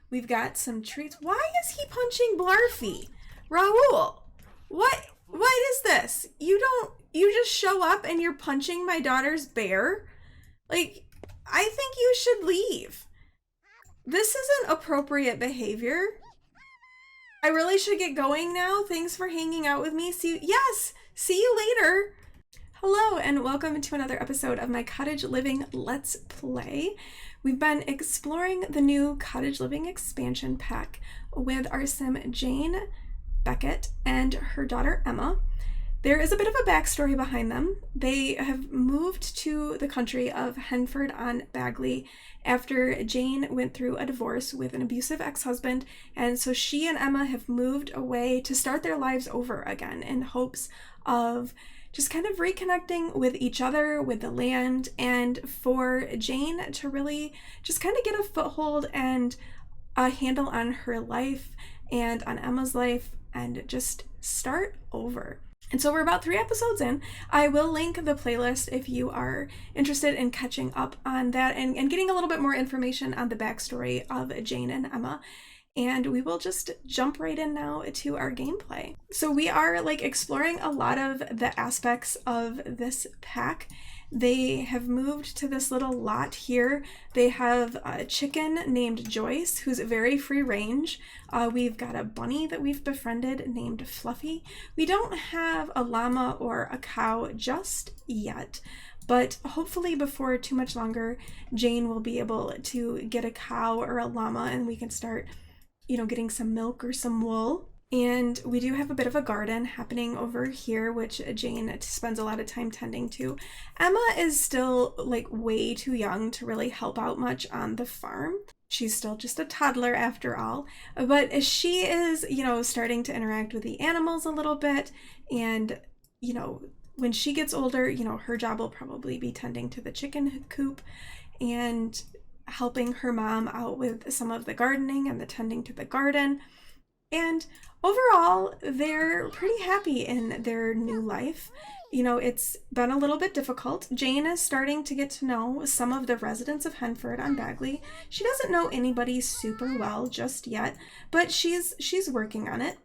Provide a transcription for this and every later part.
We've got some treats. Why is he punching Blarfy? Raul, what is this? You just show up and you're punching my daughter's bear? Like, I think you should leave. This isn't appropriate behavior. I really should get going now. Thanks for hanging out with me. See you later. Hello and welcome to another episode of my Cottage Living Let's Play. We've been exploring the new Cottage Living expansion pack with our sim Jane, Beckett, and her daughter Emma. There is a bit of a backstory behind them. They have moved to the country of Heathwyn after Jane went through a divorce with an abusive ex-husband, and so she and Emma have moved away to start their lives over again in hopes of just kind of reconnecting with each other, with the land, and for Jane to really just kind of get a foothold and a handle on her life and on Emma's life and just start over. And so we're about 3 episodes in. I will link the playlist if you are interested in catching up on that and getting a little bit more information on the backstory of Jane and Emma. And we will just jump right in now to our gameplay. So we are exploring a lot of the aspects of this pack. They have moved to this little lot here. They have a chicken named Joyce, who's very free range. We've got a bunny that we've befriended named Fluffy. We don't have a llama or a cow just yet, but hopefully before too much longer, Jane will be able to get a cow or a llama and we can start getting some milk or some wool. And we do have a bit of a garden happening over here, which Jane spends a lot of time tending to. Emma is still way too young to really help out much on the farm. She's still just a toddler after all, but she is, starting to interact with the animals a little bit. And, when she gets older, her job will probably be tending to the chicken coop and helping her mom out with some of the gardening and the tending to the garden. And overall, they're pretty happy in their new life. It's been a little bit difficult. Jane is starting to get to know some of the residents of Henford on Bagley. She doesn't know anybody super well just yet, but she's working on it.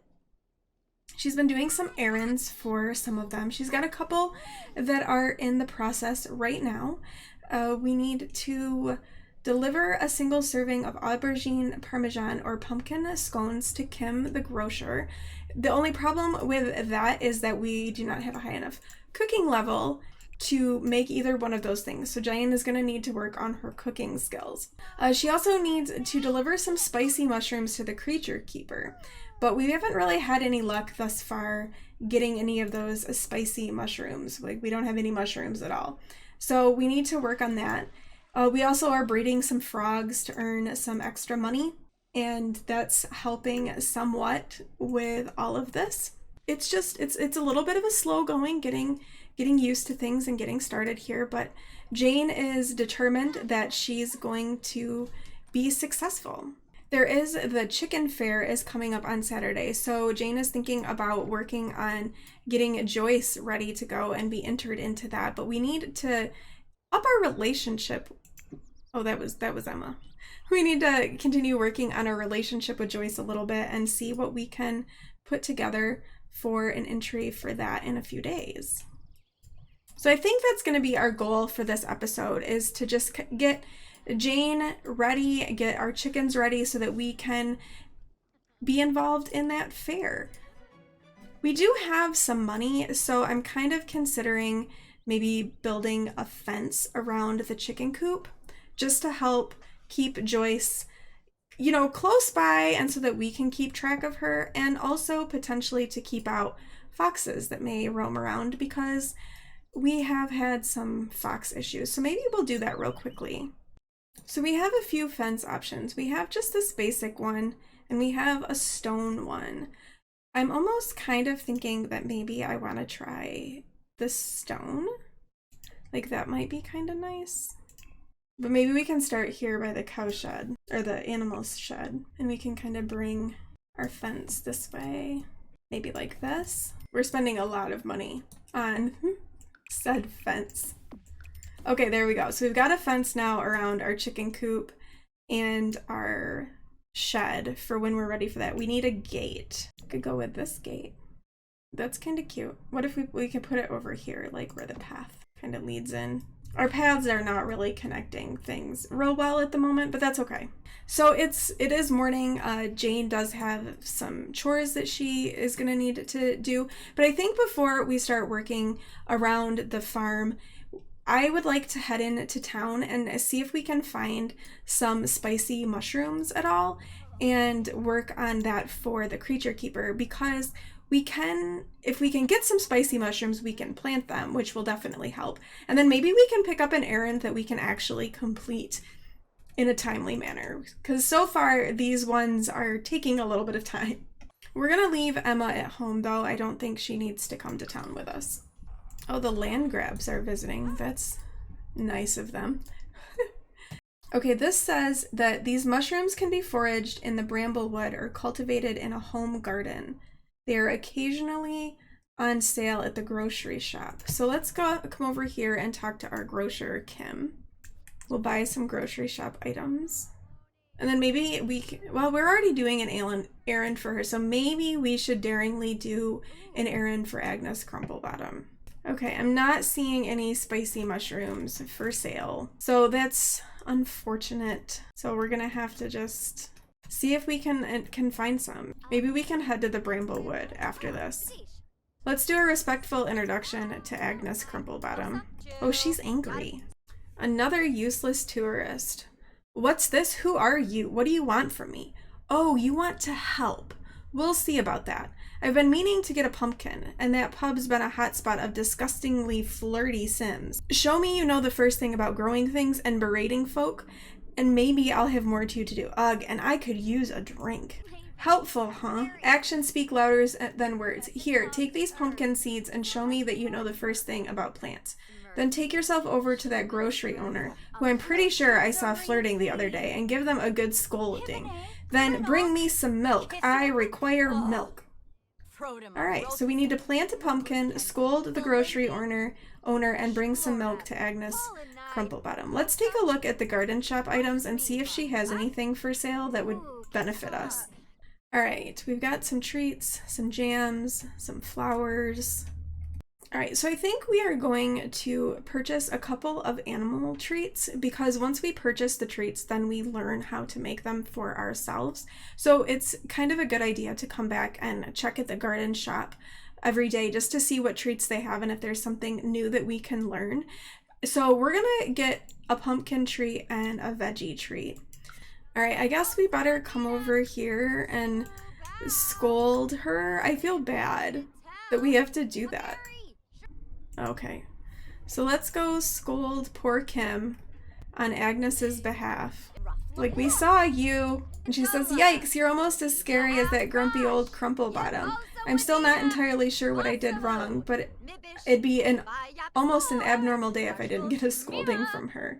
She's been doing some errands for some of them. She's got a couple that are in the process right now. We need to deliver a single serving of aubergine, parmesan, or pumpkin scones to Kim, the grocer. The only problem with that is that we do not have a high enough cooking level to make either one of those things. So Jane is going to need to work on her cooking skills. She also needs to deliver some spicy mushrooms to the creature keeper, but we haven't really had any luck thus far getting any of those spicy mushrooms. We don't have any mushrooms at all. So we need to work on that. We also are breeding some frogs to earn some extra money, and that's helping somewhat with all of this. It's a little bit of a slow going getting used to things and getting started here, but Jane is determined that she's going to be successful. There is the chicken fair is coming up on Saturday, so Jane is thinking about working on getting Joyce ready to go and be entered into that, but we need to up our relationship. Oh, that was Emma. We need to continue working on our relationship with Joyce a little bit and see what we can put together for an entry for that in a few days. So I think that's going to be our goal for this episode, is to just get Jane ready, get our chickens ready so that we can be involved in that fair. We do have some money, so I'm kind of considering maybe building a fence around the chicken coop just to help keep Joyce, close by, and so that we can keep track of her, and also potentially to keep out foxes that may roam around, because we have had some fox issues. So maybe we'll do that real quickly. So we have a few fence options. We have just this basic one, and we have a stone one. I'm almost kind of thinking that maybe I want to try the stone. That might be kind of nice. But maybe we can start here by the cow shed, or the animal's shed, and we can kind of bring our fence this way. Maybe like this. We're spending a lot of money on said fence. Okay, there we go. So we've got a fence now around our chicken coop and our shed for when we're ready for that. We need a gate. Could go with this gate. That's kind of cute. What if we could put it over here, like where the path kind of leads in? Our paths are not really connecting things real well at the moment, but that's okay. So it is morning. Jane does have some chores that she is going to need to do. But I think before we start working around the farm, I would like to head into town and see if we can find some spicy mushrooms at all and work on that for the creature keeper, because if we can get some spicy mushrooms, we can plant them, which will definitely help. And then maybe we can pick up an errand that we can actually complete in a timely manner, because so far these ones are taking a little bit of time. We're gonna leave Emma at home though. I don't think she needs to come to town with us. Oh, the land grabs are visiting. That's nice of them. Okay, this says that these mushrooms can be foraged in the bramblewood or cultivated in a home garden. They are occasionally on sale at the grocery shop. So let's come over here and talk to our grocer, Kim. We'll buy some grocery shop items. And then maybe well, we're already doing an errand for her, so maybe we should daringly do an errand for Agnes Crumplebottom. Okay, I'm not seeing any spicy mushrooms for sale, so that's unfortunate. So we're gonna have to just see if we can find some. Maybe we can head to the Bramblewood after this. Let's do a respectful introduction to Agnes Crumplebottom. Oh, she's angry. Another useless tourist. What's this? Who are you? What do you want from me? Oh, you want to help. We'll see about that. I've been meaning to get a pumpkin, and that pub's been a hotspot of disgustingly flirty Sims. Show me you know the first thing about growing things and berating folk, and maybe I'll have more to do. Ugh, and I could use a drink. Helpful, huh? Actions speak louder than words. Here, take these pumpkin seeds and show me that you know the first thing about plants. Then take yourself over to that grocery owner, who I'm pretty sure I saw flirting the other day, and give them a good scolding. Then bring me some milk. I require milk. Alright, so we need to plant a pumpkin, scold the grocery owner, and bring some milk to Agnes Crumplebottom. Let's take a look at the garden shop items and see if she has anything for sale that would benefit us. Alright, we've got some treats, some jams, some flowers. Alright, so I think we are going to purchase a couple of animal treats, because once we purchase the treats, then we learn how to make them for ourselves. So it's kind of a good idea to come back and check at the garden shop every day just to see what treats they have and if there's something new that we can learn. So we're gonna get a pumpkin treat and a veggie treat. Alright, I guess we better come over here and scold her. I feel bad that we have to do that. Okay, so let's go scold poor Kim on Agnes's behalf. Like, we saw you, and she says, yikes, you're almost as scary as that grumpy old Crumplebottom. I'm still not entirely sure what I did wrong, but it'd be almost an abnormal day if I didn't get a scolding from her.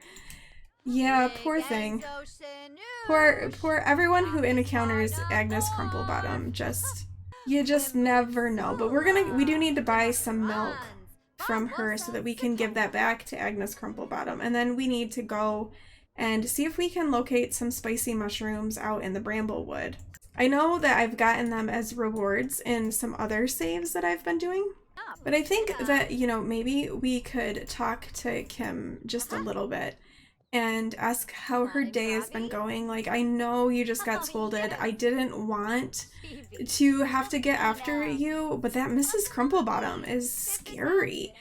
Yeah, poor thing. Poor everyone who encounters Agnes Crumplebottom. You just never know. But we do need to buy some milk from her so that we can give that back to Agnes Crumplebottom. And then we need to go and see if we can locate some spicy mushrooms out in the Bramblewood. I know that I've gotten them as rewards in some other saves that I've been doing, but I think that, maybe we could talk to Kim just a little bit and ask how her day has been going. Like, I know you just got scolded. I didn't want to have to get after you, but that Mrs. Crumplebottom is scary.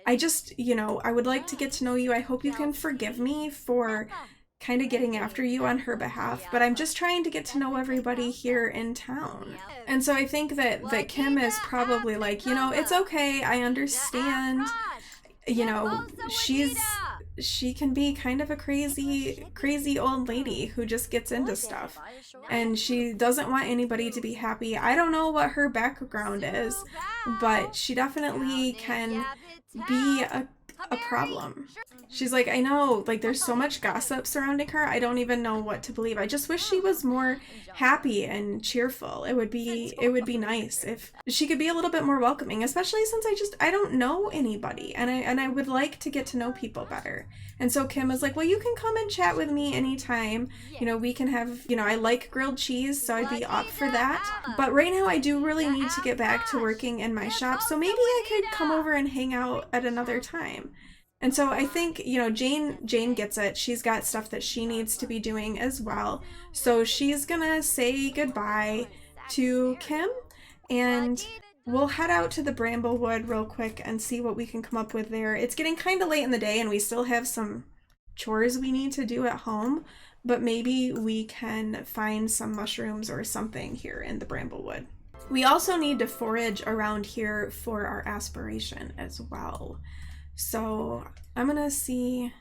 I just, I would like to get to know you. I hope you can forgive me for kind of getting after you on her behalf, but I'm just trying to get to know everybody here in town. And so I think that Kim is probably like, it's okay. I understand. She can be kind of a crazy old lady who just gets into stuff, and she doesn't want anybody to be happy. I don't know what her background is, but she definitely can be a problem. She's like, I know, like there's so much gossip surrounding her. I don't even know what to believe. I just wish she was more happy and cheerful. It would be nice if she could be a little bit more welcoming, especially since I don't know anybody and I would like to get to know people better. And so Kim was like, well, you can come and chat with me anytime. You know, we can have, you know, I like grilled cheese, so I'd be up for that. But right now I do really need to get back to working in my shop, so maybe I could come over and hang out at another time. And so I think, you know, Jane gets it. She's got stuff that she needs to be doing as well. So she's gonna say goodbye to Kim, and we'll head out to the Bramblewood real quick and see what we can come up with there. It's getting kind of late in the day and we still have some chores we need to do at home, but maybe we can find some mushrooms or something here in the Bramblewood. We also need to forage around here for our aspiration as well. So I'm gonna see,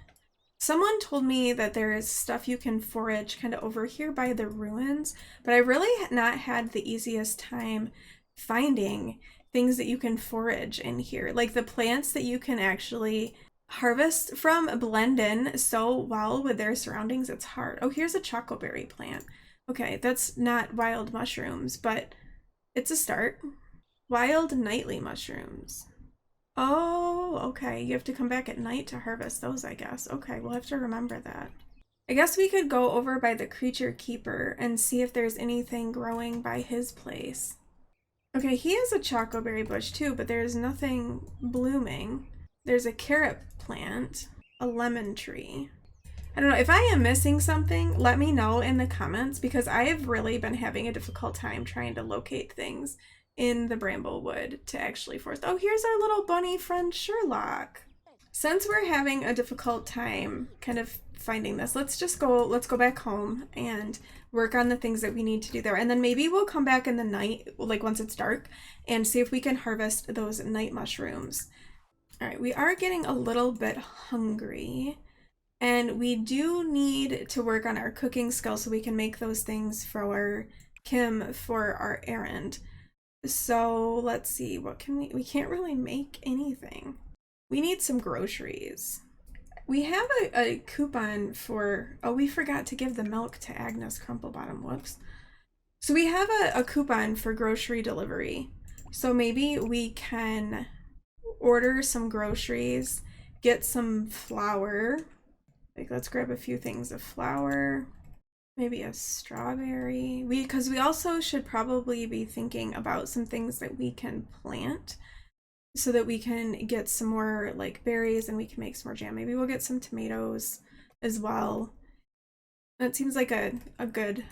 someone told me that there is stuff you can forage kind of over here by the ruins, but I really not had the easiest time finding things that you can forage in here. Like the plants that you can actually harvest from blend in so well with their surroundings, it's hard. Oh, here's a chocoberry plant. Okay, that's not wild mushrooms, but it's a start. Wild nightly mushrooms. Oh, okay. You have to come back at night to harvest those, I guess. Okay, we'll have to remember that. I guess we could go over by the creature keeper and see if there's anything growing by his place. Okay, he has a chocoberry bush too, but there's nothing blooming. There's a carrot plant, a lemon tree. I don't know, if I am missing something, let me know in the comments, because I have really been having a difficult time trying to locate things in the Bramblewood to actually force. Oh, here's our little bunny friend Sherlock. Since we're having a difficult time kind of finding this, let's go back home and work on the things that we need to do there. And then maybe we'll come back in the night, like once it's dark, and see if we can harvest those night mushrooms. All right, we are getting a little bit hungry, and we do need to work on our cooking skills so we can make those things for Kim for our errand. So let's see, what can we can't really make anything. We need some groceries. We have a coupon for, oh, we forgot to give the milk to Agnes Crumplebottom, whoops. So we have a coupon for grocery delivery. So maybe we can order some groceries, get some flour. Like, let's grab a few things of flour. Maybe a strawberry. Because we also should probably be thinking about some things that we can plant so that we can get some more like berries and we can make some more jam. Maybe we'll get some tomatoes as well. That seems like a good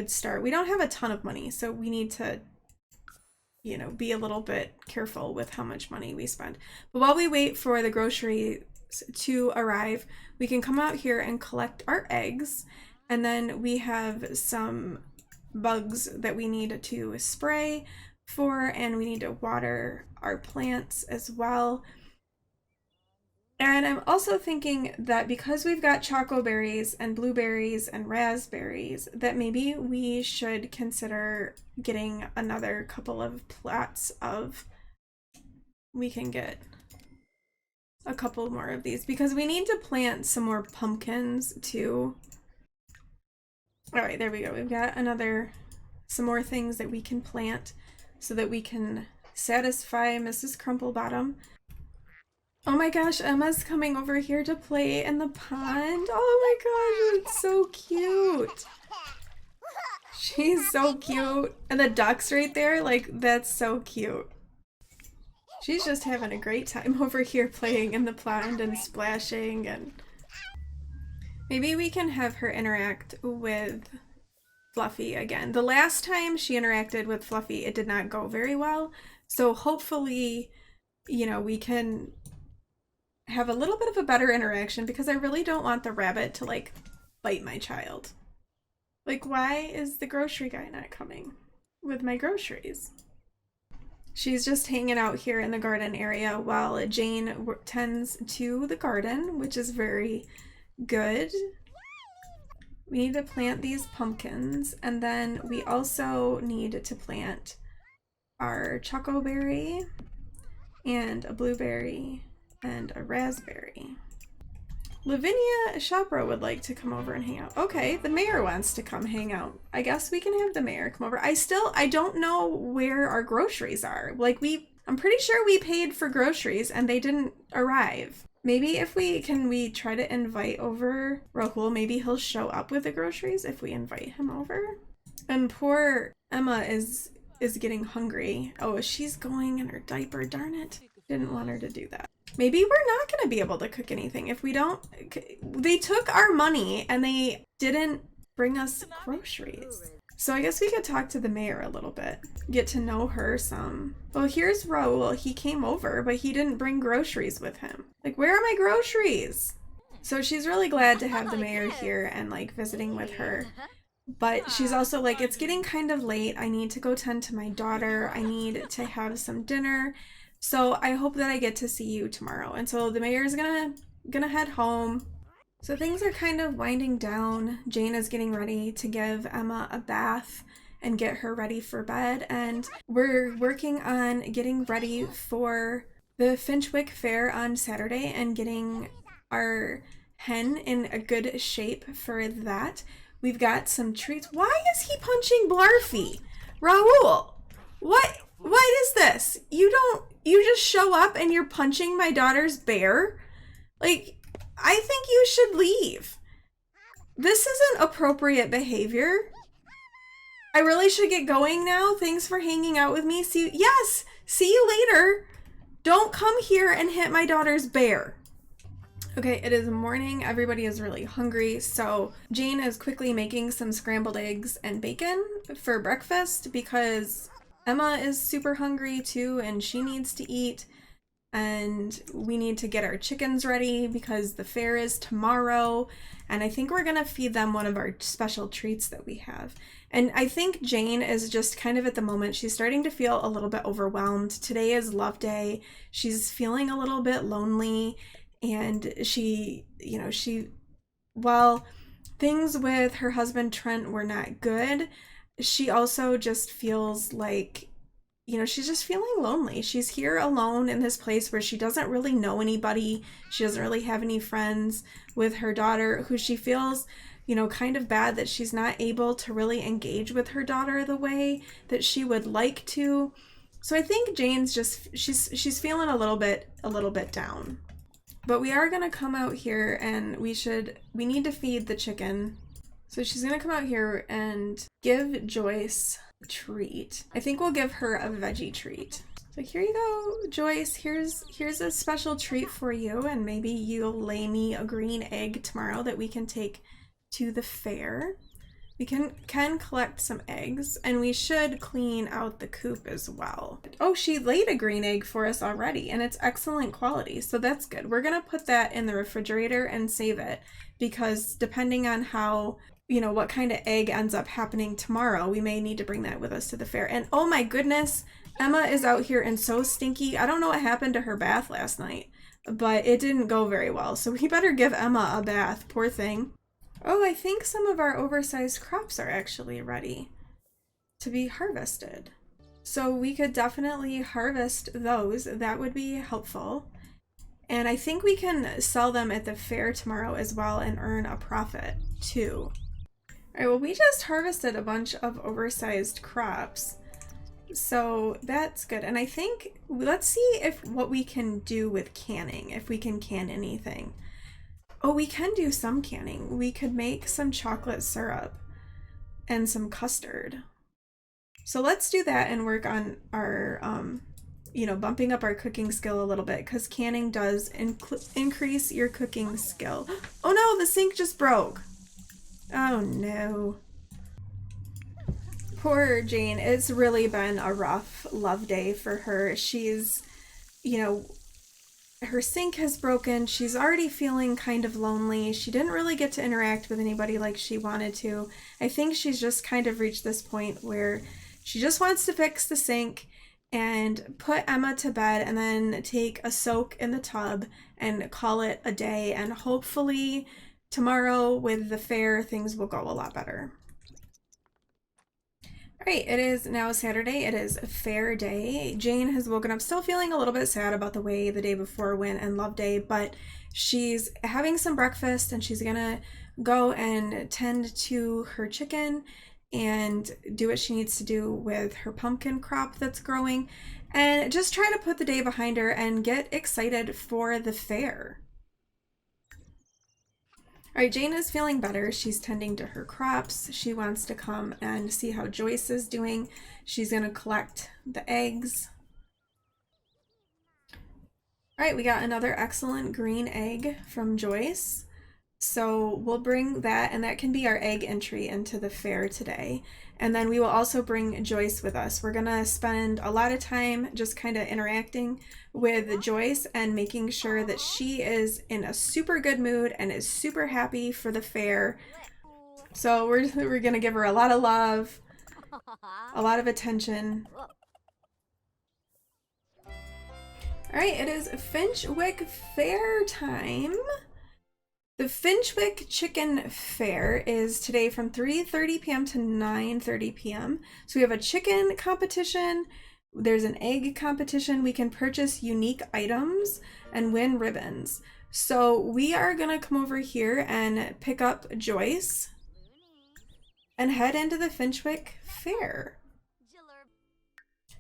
start. We don't have a ton of money, so we need to, you know, be a little bit careful with how much money we spend. But while we wait for the groceries to arrive, we can come out here and collect our eggs. And then we have some bugs that we need to spray for, and we need to water our plants as well. And I'm also thinking that because we've got chocoberries and blueberries and raspberries, that maybe we should consider getting another couple of plots of, we can get a couple more of these because we need to plant some more pumpkins too. All right, there we go. We've got some more things that we can plant so that we can satisfy Mrs. Crumplebottom. Oh my gosh, Emma's coming over here to play in the pond. Oh my gosh, it's so cute. She's so cute. And the ducks right there, like, that's so cute. She's just having a great time over here playing in the pond and splashing, and maybe we can have her interact with Fluffy again. The last time she interacted with Fluffy, it did not go very well. So hopefully, you know, we can have a little bit of a better interaction, because I really don't want the rabbit to like bite my child. Like, why is the grocery guy not coming with my groceries? She's just hanging out here in the garden area while Jane tends to the garden, which is very good. We need to plant these pumpkins, and then we also need to plant our chocoberry and a blueberry and a raspberry. Lavinia Shopro would like to come over and hang out. Okay, the mayor wants to come hang out. I guess we can have the mayor come over. I don't know where our groceries are. Like I'm pretty sure we paid for groceries and they didn't arrive. Maybe if we try to invite over Rahul, maybe he'll show up with the groceries if we invite him over. And poor Emma is getting hungry. Oh, she's going in her diaper, darn it. Didn't want her to do that. Maybe we're not going to be able to cook anything if we don't. They took our money and they didn't bring us groceries. So I guess we could talk to the mayor a little bit, get to know her some. Well, here's Raul. He came over, but he didn't bring groceries with him. Like, where are my groceries? So she's really glad to have the mayor here and like visiting with her. But she's also like, it's getting kind of late. I need to go tend to my daughter. I need to have some dinner. So I hope that I get to see you tomorrow. And so the mayor's gonna head home. So things are kind of winding down. Jane is getting ready to give Emma a bath and get her ready for bed. And we're working on getting ready for the Finchwick Fair on Saturday and getting our hen in a good shape for that. We've got some treats. Why is he punching Blarfy? Raul, what is this? You just show up and you're punching my daughter's bear? Like, I think you should leave. This isn't appropriate behavior. I really should get going now. Thanks for hanging out with me. See you later. Don't come here and hit my daughter's bear. Okay, it is morning. Everybody is really hungry. So Jane is quickly making some scrambled eggs and bacon for breakfast because Emma is super hungry too and she needs to eat. And we need to get our chickens ready because the fair is tomorrow. And I think we're going to feed them one of our special treats that we have. And I think Jane is just kind of at the moment, she's starting to feel a little bit overwhelmed. Today is love day. She's feeling a little bit lonely. And while things with her husband Trent were not good, she also just feels like, she's just feeling lonely. She's here alone in this place where she doesn't really know anybody. She doesn't really have any friends with her daughter, who she feels, kind of bad that she's not able to really engage with her daughter the way that she would like to. So I think Jane's just, she's feeling a little bit down. But we are going to come out here and we need to feed the chicken. So she's going to come out here and give Joyce a treat. I think we'll give her a veggie treat. So here you go, Joyce. Here's a special treat for you, and maybe you'll lay me a green egg tomorrow that we can take to the fair. We can collect some eggs, and we should clean out the coop as well. Oh, she laid a green egg for us already, and it's excellent quality, so that's good. We're gonna put that in the refrigerator and save it, because depending on how, what kind of egg ends up happening tomorrow, we may need to bring that with us to the fair. And oh my goodness, Emma is out here and so stinky. I don't know what happened to her bath last night, but it didn't go very well, so we better give Emma a bath, poor thing. Oh, I think some of our oversized crops are actually ready to be harvested. So we could definitely harvest those. That would be helpful. And I think we can sell them at the fair tomorrow as well and earn a profit too. All right, well, we just harvested a bunch of oversized crops. So that's good. And I think, let's see what we can do with canning, if we can can anything. Oh, we can do some canning. We could make some chocolate syrup and some custard. So let's do that and work on our, bumping up our cooking skill a little bit, because canning does increase your cooking skill. Oh no, the sink just broke. Oh no. Poor Jane. It's really been a rough love day for her. She's, her sink has broken. She's already feeling kind of lonely. She didn't really get to interact with anybody like she wanted to. I think she's just kind of reached this point where she just wants to fix the sink and put Emma to bed and then take a soak in the tub and call it a day. And hopefully tomorrow with the fair, things will go a lot better. Right, it is now Saturday. It is a fair day. Jane has woken up still feeling a little bit sad about the way the day before went and Love Day, but she's having some breakfast and she's gonna go and tend to her chicken and do what she needs to do with her pumpkin crop that's growing and just try to put the day behind her and get excited for the fair. All right, Jane is feeling better. She's tending to her crops. She wants to come and see how Joyce is doing. She's gonna collect the eggs. All right, we got another excellent green egg from Joyce. So we'll bring that, and that can be our egg entry into the fair today. And then we will also bring Joyce with us. We're gonna spend a lot of time just kind of interacting with Joyce and making sure that she is in a super good mood and is super happy for the fair. So we're gonna give her a lot of love, a lot of attention. All right, it is Finchwick Fair time. The Finchwick Chicken Fair is today from 3:30 p.m. to 9:30 p.m. So we have a chicken competition, there's an egg competition, we can purchase unique items and win ribbons. So we are gonna come over here and pick up Joyce and head into the Finchwick Fair.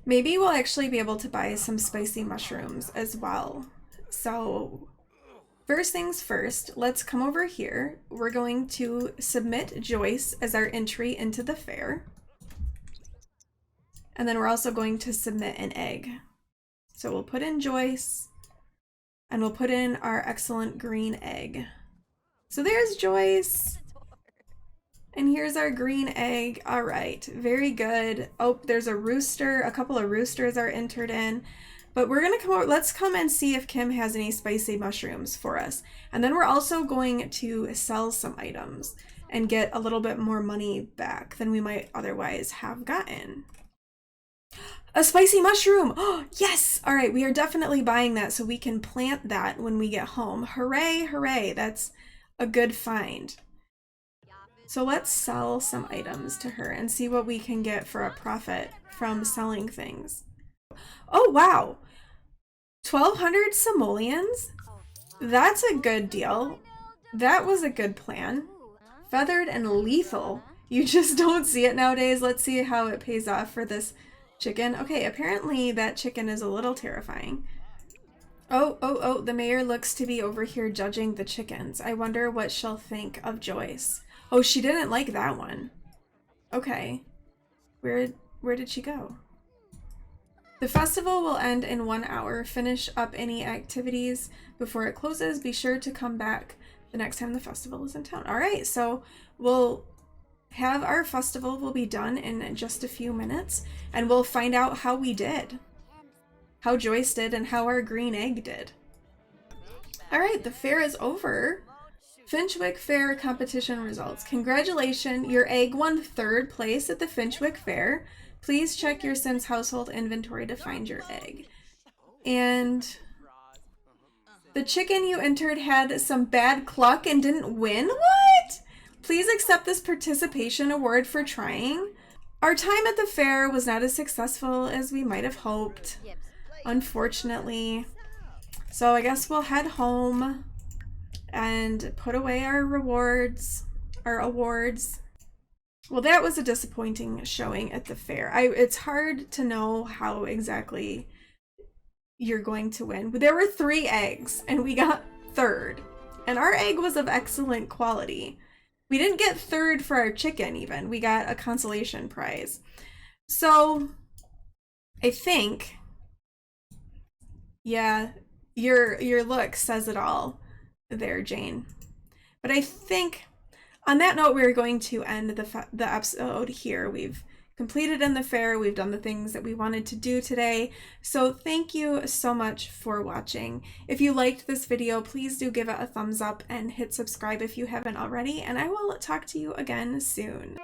Maybe we'll actually be able to buy some spicy mushrooms as well. So first things first, let's come over here. We're going to submit Joyce as our entry into the fair. And then we're also going to submit an egg. So we'll put in Joyce and we'll put in our excellent green egg. So there's Joyce. And here's our green egg. All right, very good. Oh, there's a rooster. A couple of roosters are entered in. But we're gonna come over, let's come and see if Kim has any spicy mushrooms for us. And then we're also going to sell some items and get a little bit more money back than we might otherwise have gotten. A spicy mushroom! Oh, yes! All right, we are definitely buying that so we can plant that when we get home. Hooray, hooray, that's a good find. So let's sell some items to her and see what we can get for a profit from selling things. Oh, wow. 1,200 simoleons? That's a good deal. That was a good plan. Feathered and lethal. You just don't see it nowadays. Let's see how it pays off for this chicken. Okay, apparently that chicken is a little terrifying. Oh, the mayor looks to be over here judging the chickens. I wonder what she'll think of Joyce. Oh, she didn't like that one. Okay. Where did she go? The festival will end in 1 hour. Finish up any activities before it closes. Be sure to come back the next time the festival is in town. All right, so we'll have our festival will be done in just a few minutes, and we'll find out how we did, how Joyce did, and how our green egg did. All right, the fair is over. Finchwick Fair competition results. Congratulations, your egg won 3rd place at the Finchwick Fair. Please check your Sims household inventory to find your egg. And the chicken you entered had some bad luck and didn't win? What? Please accept this participation award for trying. Our time at the fair was not as successful as we might have hoped, unfortunately. So I guess we'll head home and put away our rewards, our awards. Well, that was a disappointing showing at the fair. It's hard to know how exactly you're going to win. There were 3 eggs and we got 3rd. And our egg was of excellent quality. We didn't get 3rd for our chicken even. We got a consolation prize. So I think, yeah, your look says it all there, Jane. But I think on that note, we're going to end the episode here. We've completed in the fair. We've done the things that we wanted to do today. So thank you so much for watching. If you liked this video, please do give it a thumbs up and hit subscribe if you haven't already. And I will talk to you again soon.